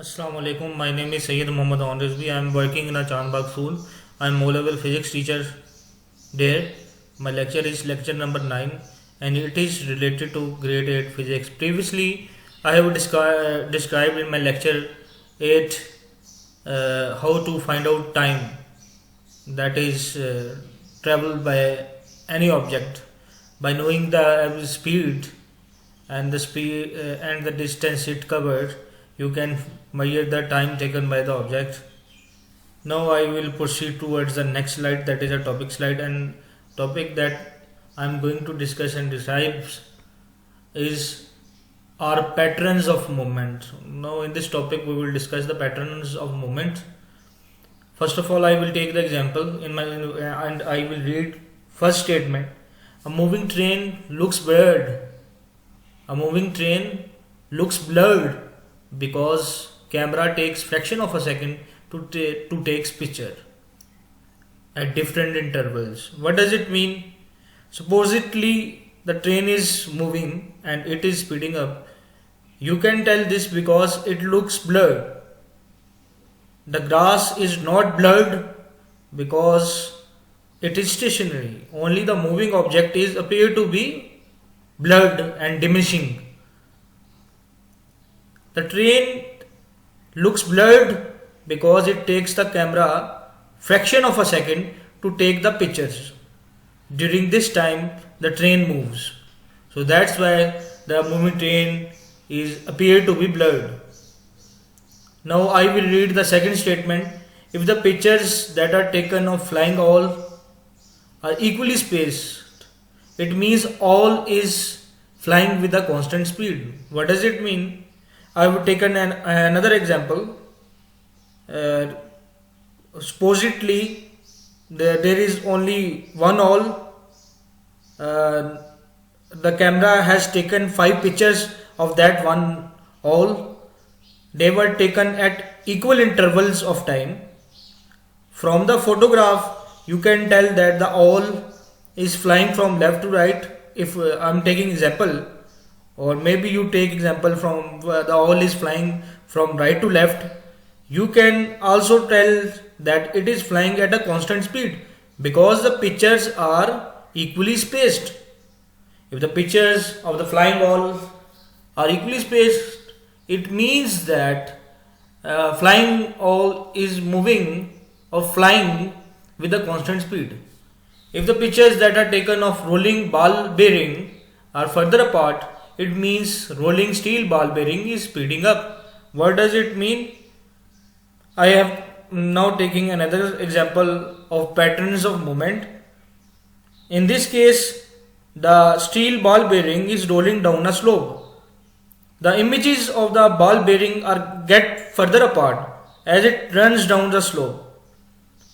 Assalamu alaikum. My name is Sayyid Muhammad Rizvi. I am working in a Chandbagh school. I am O-level physics teacher there. My lecture is lecture number 9 and it is related to grade 8 physics. Previously, I have described in my lecture 8 how to find out time, that is travel by any object by knowing the speed and the distance it covers. You can measure the time taken by the object. Now I will proceed towards the next slide, that is a topic slide, and topic that I am going to discuss and describe is our patterns of movement. Now in this topic we will discuss the patterns of movement. First of all, I will take the example and I will read first statement. A moving train looks blurred. A moving train looks blurred because camera takes fraction of a second to take picture at different intervals. What does it mean? Supposedly the train is moving and it is speeding up. You can tell this because it looks blurred. The grass is not blurred because it is stationary. Only the moving object is appear to be blurred and diminishing. The train looks blurred because it takes the camera fraction of a second to take the pictures. During this time the train moves. So that's why the moving train is appear to be blurred. Now I will read the second statement. If the pictures that are taken of flying owl are equally spaced, it means owl is flying with a constant speed. What does it mean? I would take another example. Supposedly there is only one owl. The camera has taken 5 pictures of that one owl. They were taken at equal intervals of time. From the photograph you can tell that the owl is flying from left to right. If I am taking example, or maybe you take example from the owl is flying from right to left, you can also tell that it is flying at a constant speed because the pictures are equally spaced. If the pictures of the flying owl are equally spaced, it means that flying owl is moving or flying with a constant speed. If the pictures that are taken of rolling ball bearing are further apart, it means rolling steel ball bearing is speeding up. What does it mean? I have now taking another example of patterns of movement. In this case, the steel ball bearing is rolling down a slope. The images of the ball bearing get further apart as it runs down the slope.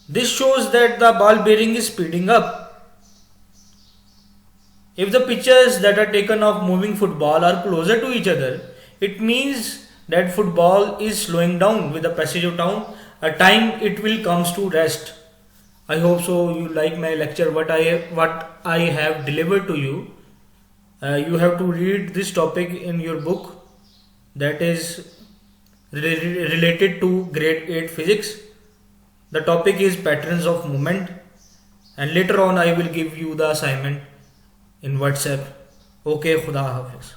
This shows that the ball bearing is speeding up. If the pictures that are taken of moving football are closer to each other, it means that football is slowing down with the passage of time. A time it will comes to rest. I hope so you like my lecture, what I have delivered to you. You have to read this topic in your book, that is related to grade 8 physics. The topic is patterns of movement, and later on I will give you the assignment in WhatsApp. Okay, Khuda Hafiz.